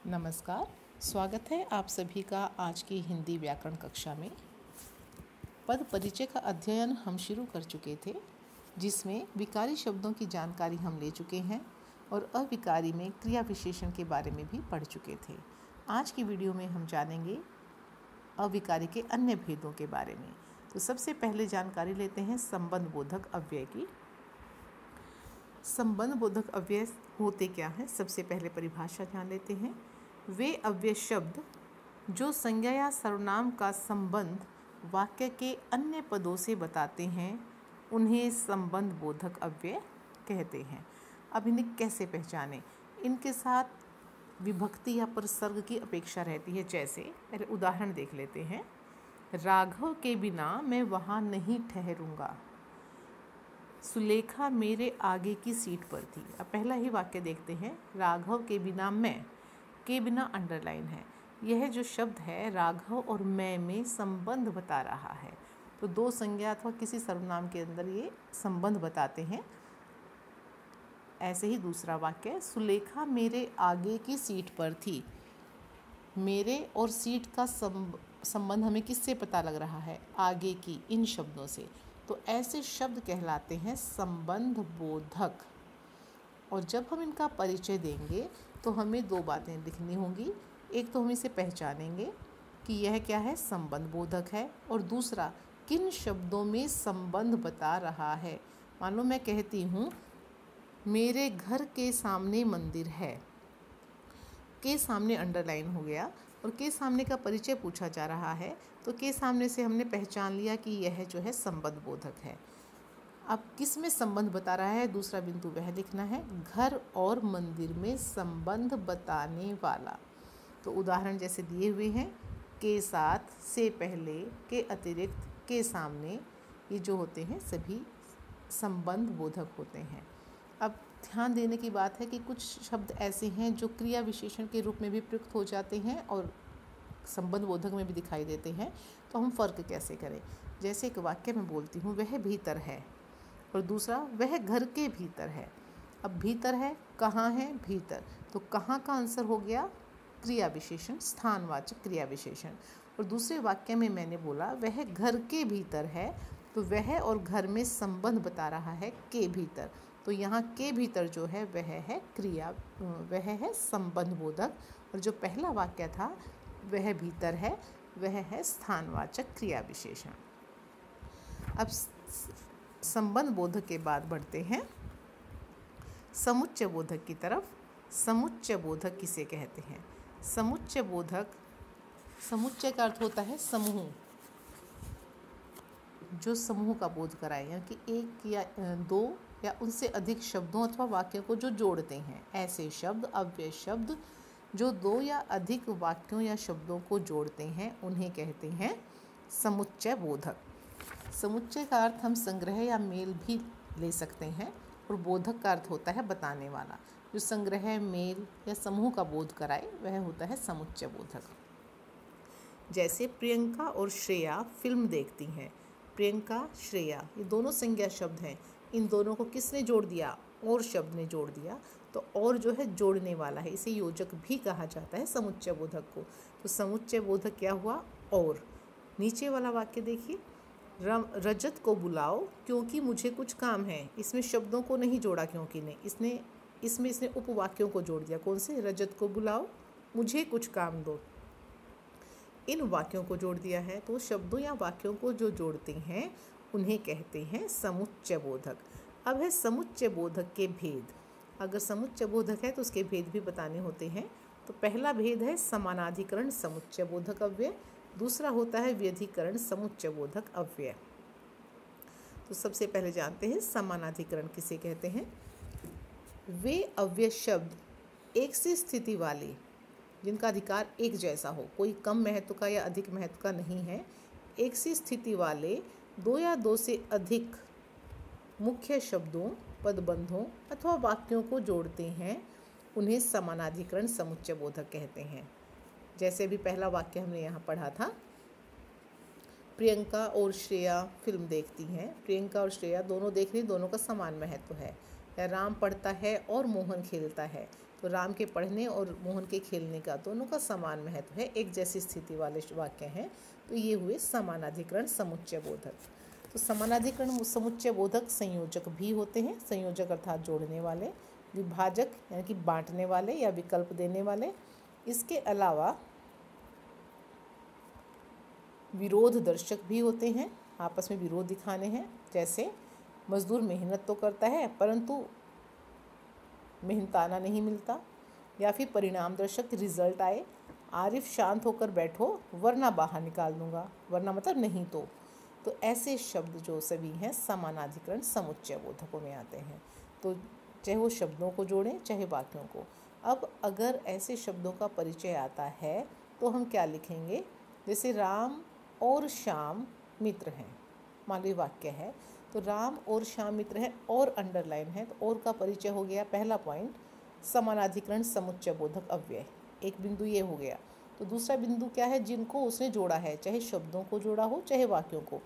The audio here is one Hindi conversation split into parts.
नमस्कार। स्वागत है आप सभी का आज की हिंदी व्याकरण कक्षा में। पद परिचय का अध्ययन हम शुरू कर चुके थे, जिसमें विकारी शब्दों की जानकारी हम ले चुके हैं और अविकारी में क्रिया विशेषण के बारे में भी पढ़ चुके थे। आज की वीडियो में हम जानेंगे अविकारी के अन्य भेदों के बारे में। तो सबसे पहले जानकारी लेते हैं संबंध बोधक अव्यय की। संबंध बोधक अव्यय होते क्या हैं? सबसे पहले परिभाषा जान लेते हैं। वे अव्यय शब्द जो संज्ञा या सर्वनाम का संबंध वाक्य के अन्य पदों से बताते हैं, उन्हें संबंध बोधक अव्यय कहते हैं। अब इन्हें कैसे पहचानें? इनके साथ विभक्ति या प्रसर्ग की अपेक्षा रहती है। जैसे पहले उदाहरण देख लेते हैं। राघव के बिना मैं वहाँ नहीं ठहरूंगा। सुलेखा मेरे आगे की सीट पर थी। अब पहला ही वाक्य देखते हैं। राघव के बिना मैं, के बिना अंडरलाइन है। यह जो शब्द है राघव और मैं में संबंध बता रहा है। तो दो संज्ञा अथवा किसी सर्वनाम के अंदर ये संबंध बताते हैं। ऐसे ही दूसरा वाक्य, सुलेखा मेरे आगे की सीट पर थी। मेरे और सीट का संबंध हमें किससे पता लग रहा है? आगे की, इन शब्दों से। तो ऐसे शब्द कहलाते हैं संबंध बोधक। और जब हम इनका परिचय देंगे तो हमें दो बातें लिखनी होंगी। एक तो हम इसे पहचानेंगे कि यह क्या है, संबंध बोधक है, और दूसरा किन शब्दों में संबंध बता रहा है। मान लो मैं कहती हूँ मेरे घर के सामने मंदिर है। के सामने अंडरलाइन हो गया और के सामने का परिचय पूछा जा रहा है, तो के सामने से हमने पहचान लिया कि यह जो है संबंध बोधक है। अब किस में संबंध बता रहा है, दूसरा बिंदु वह लिखना है। घर और मंदिर में संबंध बताने वाला। तो उदाहरण जैसे दिए हुए हैं, के साथ, से पहले, के अतिरिक्त, के सामने, ये जो होते हैं सभी संबंध बोधक होते हैं। अब ध्यान देने की बात है कि कुछ शब्द ऐसे हैं जो क्रिया विशेषण के रूप में भी प्रयुक्त हो जाते हैं और संबंध बोधक में भी दिखाई देते हैं। तो हम फ़र्क कैसे करें? जैसे एक वाक्य में बोलती हूँ वह भीतर है, और दूसरा वह घर के भीतर है। अब भीतर है, कहाँ है? भीतर। तो कहाँ का आंसर हो गया? क्रिया विशेषण, स्थानवाचक क्रिया विशेषण। और दूसरे वाक्य में मैंने बोला वह घर के भीतर है, तो वह और घर में संबंध बता रहा है के भीतर। तो यहाँ के भीतर जो है वह है क्रिया, वह है संबंध बोधक। और जो पहला वाक्य था वह भीतर है, वह है स्थानवाचक क्रिया विशेषण। अब संबंध बोधक के बाद बढ़ते हैं समुच्चय बोधक की तरफ। समुच्चय बोधक किसे कहते हैं? समुच्चय बोधक, समुच्चय का अर्थ होता है समूह, जो समूह का बोध कराए, यानी कि एक या दो या उनसे अधिक शब्दों अथवा वाक्यों को जो जोड़ते हैं। ऐसे शब्द, अव्यय शब्द जो दो या अधिक वाक्यों या शब्दों को जोड़ते हैं, उन्हें कहते हैं समुच्चय बोधक। समुच्चय का अर्थ हम संग्रह या मेल भी ले सकते हैं, और बोधक का अर्थ होता है बताने वाला। जो संग्रह, मेल या समूह का बोध कराए वह होता है समुच्चय बोधक। जैसे प्रियंका और श्रेया फिल्म देखती हैं। प्रियंका, श्रेया, ये दोनों संज्ञा शब्द हैं। इन दोनों को किसने जोड़ दिया? और शब्द ने जोड़ दिया। तो और जो है जोड़ने वाला है, इसे योजक भी कहा जाता है समुच्चय बोधक को। तो समुच्चय बोधक क्या हुआ? और। नीचे वाला वाक्य देखिए, रजत को बुलाओ क्योंकि मुझे कुछ काम है। इसमें शब्दों को नहीं जोड़ा क्योंकि ने, इसमें इसने उपवाक्यों को जोड़ दिया। कौन से? रजत को बुलाओ, मुझे कुछ काम दो। इन वाक्यों को जोड़ दिया है। तो शब्दों या वाक्यों को जो जोड़ते हैं उन्हें कहते हैं समुच्चय बोधक। अब है समुच्चय बोधक के भेद। अगर समुच्चय बोधक है तो उसके भेद भी बताने होते हैं। तो पहला भेद है समानाधिकरण समुच्चय बोधक अव्यय, दूसरा होता है व्यधिकरण समुच्चय बोधक अव्यय। तो सबसे पहले जानते हैं समानाधिकरण किसे कहते हैं। वे अव्यय शब्द एक सी स्थिति वाले, जिनका अधिकार एक जैसा हो, कोई कम महत्व का या अधिक महत्व का नहीं है, एक सी स्थिति वाले दो या दो से अधिक मुख्य शब्दों, पदबंधों अथवा वाक्यों को जोड़ते हैं, उन्हें समानाधिकरण समुच्चय बोधक कहते हैं। जैसे भी पहला वाक्य हमने यहाँ पढ़ा था, प्रियंका और श्रेया फिल्म देखती हैं। प्रियंका और श्रेया दोनों देख रही, दोनों का समान महत्व है। या राम पढ़ता है और मोहन खेलता है, तो राम के पढ़ने और मोहन के खेलने का दोनों का समान महत्व है, एक जैसी स्थिति वाले वाक्य हैं। तो ये हुए समानाधिकरण समुच्चय बोधक। तो समानाधिकरण समुच्चय बोधक संयोजक भी होते हैं, संयोजक अर्थात जोड़ने वाले, विभाजक यानी कि बांटने वाले या विकल्प देने वाले। इसके अलावा विरोध दर्शक भी होते हैं, आपस में विरोध दिखाने हैं। जैसे मजदूर मेहनत तो करता है परंतु मेहनताना नहीं मिलता, या फिर परिणाम दर्शक रिजल्ट आए, आरिफ शांत होकर बैठो वरना बाहर निकाल दूंगा, वरना मतलब नहीं तो ऐसे शब्द जो सभी हैं समानाधिकरण समुच्चय बोधकों में आते हैं। तो चाहे वो शब्दों को जोड़ें चाहे वाक्यों को। अब अगर ऐसे शब्दों का परिचय आता है तो हम क्या लिखेंगे, जैसे राम और श्याम मित्र हैं, मान लो वाक्य है, तो राम और श्याम मित्र हैं और अंडरलाइन है, तो और का परिचय हो गया पहला पॉइंट समानाधिकरण समुच्चय बोधक अव्यय, एक बिंदु ये हो गया। तो दूसरा बिंदु क्या है, जिनको उसने जोड़ा है, चाहे शब्दों को जोड़ा हो चाहे वाक्यों को,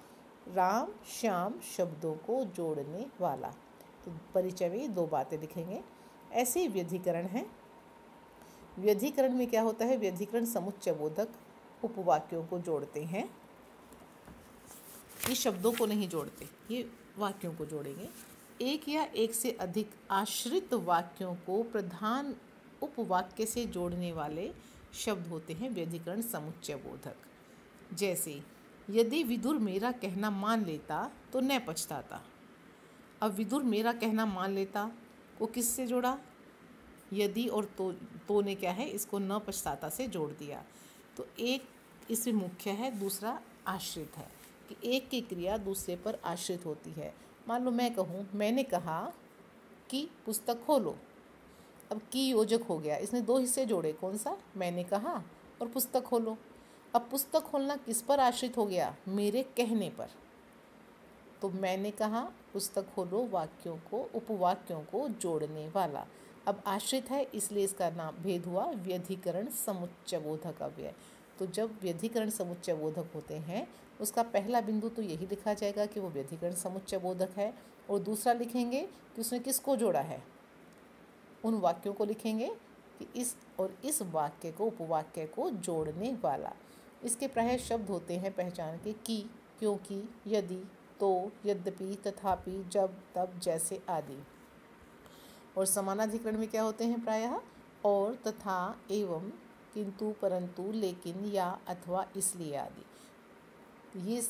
राम श्याम शब्दों को जोड़ने वाला। तो परिचय में 2 बातें लिखेंगे। ऐसे ही व्यधिकरण है, व्यधिकरण में क्या होता है, व्यधिकरण समुच्चय बोधक उपवाक्यों को जोड़ते हैं, ये शब्दों को नहीं जोड़ते, ये वाक्यों को जोड़ेंगे। एक या एक से अधिक आश्रित वाक्यों को प्रधान उपवाक्य से जोड़ने वाले शब्द होते हैं व्यधिकरण समुच्चय बोधक। जैसे यदि विदुर मेरा कहना मान लेता तो न पछताता। अब विदुर मेरा कहना मान लेता को किससे जोड़ा, यदि और तो ने क्या है, इसको न पछताता से जोड़ दिया। तो एक इसमें मुख्य है, दूसरा आश्रित है, कि एक की क्रिया दूसरे पर आश्रित होती है। मान लो मैं कहूँ, मैंने कहा कि पुस्तक खोलो, अब की योजक हो गया, इसने 2 हिस्से जोड़े, कौन सा, मैंने कहा और पुस्तक खोलो। अब पुस्तक खोलना किस पर आश्रित हो गया, मेरे कहने पर। तो मैंने कहा पुस्तक खोलो वाक्यों को उपवाक्यों को जोड़ने वाला। अब आश्रित है इसलिए इसका नाम भेद हुआ व्यधिकरण समुच्चय बोधक अव्यय। तो जब व्यधिकरण समुच्चय बोधक होते हैं उसका पहला बिंदु तो यही लिखा जाएगा कि वो व्यधिकरण समुच्चय बोधक है, और दूसरा लिखेंगे कि उसने किसको जोड़ा है, उन वाक्यों को लिखेंगे कि इस और इस वाक्य को उपवाक्य को जोड़ने वाला। इसके प्रायः शब्द होते हैं पहचान के, कि, क्योंकि, यदि, तो, यद्यपि, तथापि, जब, तब, जैसे आदि। और समानाधिकरण में क्या होते हैं प्रायः, और, तथा, एवं, किंतु, परंतु, लेकिन, या, अथवा, इसलिए आदि। ये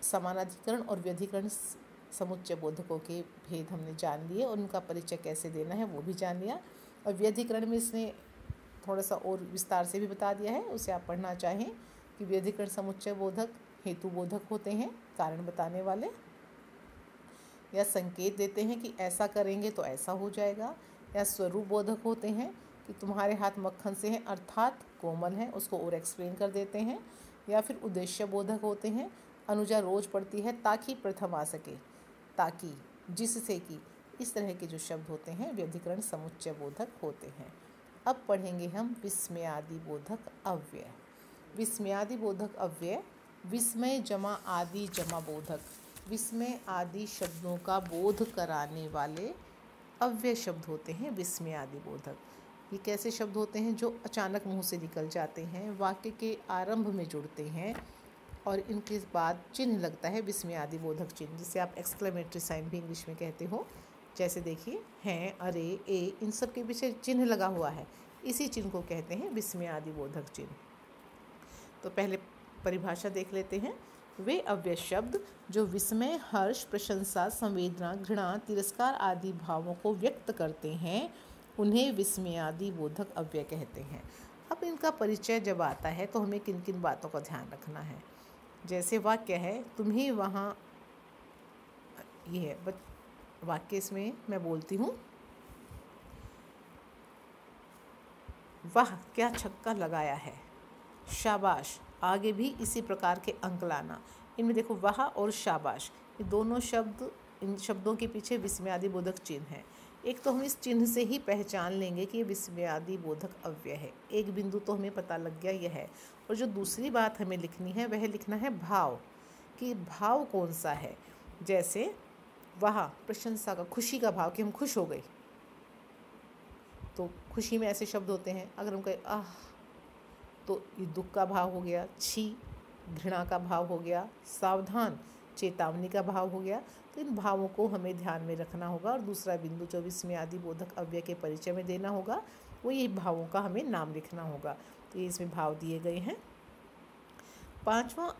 समानाधिकरण और व्यधिकरण समुच्चय बोधकों के भेद हमने जान लिए और उनका परिचय कैसे देना है वो भी जान लिया। और व्यधिकरण में इसने थोड़ा सा और विस्तार से भी बता दिया है, उसे आप पढ़ना चाहें कि व्यधिकरण समुच्चय बोधक हेतु बोधक होते हैं, कारण बताने वाले, या संकेत देते हैं कि ऐसा करेंगे तो ऐसा हो जाएगा, या स्वरूप बोधक होते हैं कि तुम्हारे हाथ मक्खन से हैं अर्थात कोमल है, उसको और एक्सप्लेन कर देते हैं, या फिर उद्देश्य बोधक होते हैं, अनुजा रोज पढ़ती है ताकि प्रथम आ सके, ताकि, जिससे कि, इस तरह के जो शब्द होते हैं व्यधिकरण समुच्चय बोधक होते हैं। अब पढ़ेंगे हम विस्मयादि बोधक अव्यय। विस्मयादि बोधक अव्यय, विस्मय जमा आदि जमा बोधक, विस्मय आदि शब्दों का बोध कराने वाले अव्यय शब्द होते हैं विस्मयादि बोधक। ये कैसे शब्द होते हैं, जो अचानक मुंह से निकल जाते हैं, वाक्य के आरंभ में जुड़ते हैं और इनके बाद चिन्ह लगता है विस्मयादि बोधक चिन्ह, जिसे आप एक्सक्लेमेटरी साइन भी इंग्लिश में कहते हो। जैसे देखिए, हैं, अरे, ए, इन सब के पीछे चिन्ह लगा हुआ है, इसी चिन्ह को कहते हैं विस्मयादि बोधक चिन्ह। तो पहले परिभाषा देख लेते हैं। वे अव्यय शब्द जो विस्मय, हर्ष, प्रशंसा, संवेदना, घृणा, तिरस्कार आदि भावों को व्यक्त करते हैं उन्हें विस्मयादि बोधक अव्यय कहते हैं। अब इनका परिचय जब आता है तो हमें किन किन बातों का ध्यान रखना है। जैसे वाक्य है, तुम्हें वहाँ, ये है वाक्य, इसमें मैं बोलती हूँ, वाह क्या छक्का लगाया है, शाबाश, आगे भी इसी प्रकार के अंक लाना। इनमें देखो वाह और शाबाश, ये दोनों शब्द, इन शब्दों के पीछे विस्मयादि बोधक चिन्ह है। एक तो हम इस चिन्ह से ही पहचान लेंगे कि ये विस्मयादि बोधक अव्यय है, एक बिंदु तो हमें पता लग गया यह है। और जो दूसरी बात हमें लिखनी है वह लिखना है भाव, कि भाव कौन सा है। जैसे वाह प्रशंसा का, खुशी का भाव कि हम खुश हो गए, तो खुशी में ऐसे शब्द होते हैं, अगर हम कहें आह तो ये दुख का भाव हो गया, छी घृणा का भाव हो गया, सावधान चेतावनी का भाव हो गया। तो इन भावों को हमें ध्यान में रखना होगा और दूसरा बिंदु 24वें आदि बोधक अव्यय के परिचय में देना होगा, वो ये भावों का हमें नाम लिखना होगा। तो ये इसमें भाव दिए गए हैं। 5वां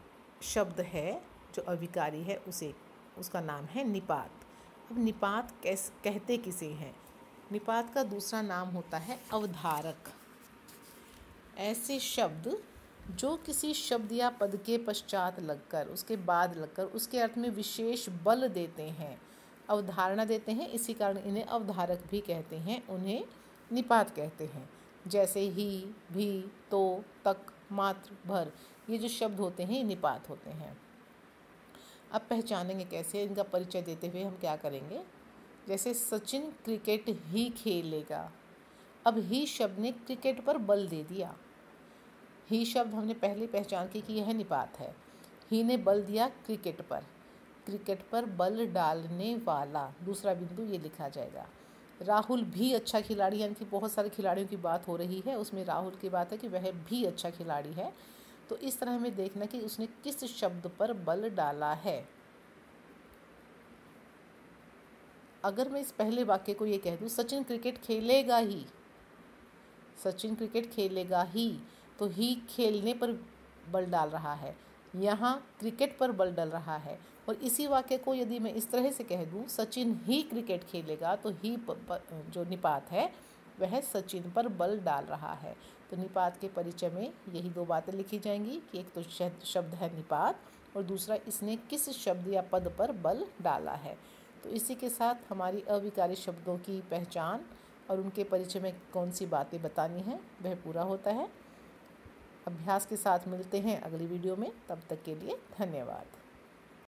शब्द है जो अविकारी है, उसका नाम है निपात। अब निपात कहते किसे हैं? निपात का दूसरा नाम होता है अवधारक। ऐसे शब्द जो किसी शब्द या पद के पश्चात लगकर, उसके बाद लगकर उसके अर्थ में विशेष बल देते हैं, अवधारणा देते हैं, इसी कारण इन्हें अवधारक भी कहते हैं, उन्हें निपात कहते हैं। जैसे ही, भी, तो, तक, मात्र, भर, ये जो शब्द होते हैं ये निपात होते हैं। अब पहचानेंगे कैसे, इनका परिचय देते हुए हम क्या करेंगे। जैसे सचिन क्रिकेट ही खेलेगा, अब ही शब्द ने क्रिकेट पर बल दे दिया। ही शब्द हमने पहले पहचान की कि यह निपात है। ही ने बल दिया क्रिकेट पर बल डालने वाला, दूसरा बिंदु ये लिखा जाएगा। राहुल भी अच्छा खिलाड़ी, यानी कि बहुत सारे खिलाड़ियों की बात हो रही है, उसमें राहुल की बात है कि वह भी अच्छा खिलाड़ी है। तो इस तरह हमें देखना कि उसने किस शब्द पर बल डाला है। अगर मैं इस पहले वाक्य को ये कह दूँ सचिन क्रिकेट खेलेगा ही, सचिन क्रिकेट खेलेगा ही, तो ही खेलने पर बल डाल रहा है, यहाँ क्रिकेट पर बल डाल रहा है। और इसी वाक्य को यदि मैं इस तरह से कह दूँ सचिन ही क्रिकेट खेलेगा, तो ही जो निपात है वह सचिन पर बल डाल रहा है। तो निपात के परिचय में यही दो बातें लिखी जाएंगी कि एक तो शब्द है निपात और दूसरा इसने किस शब्द या पद पर बल डाला है। तो इसी के साथ हमारी अविकारी शब्दों की पहचान और उनके परिचय में कौन सी बातें बतानी हैं वह पूरा होता है। अभ्यास के साथ मिलते हैं अगली वीडियो में, तब तक के लिए धन्यवाद।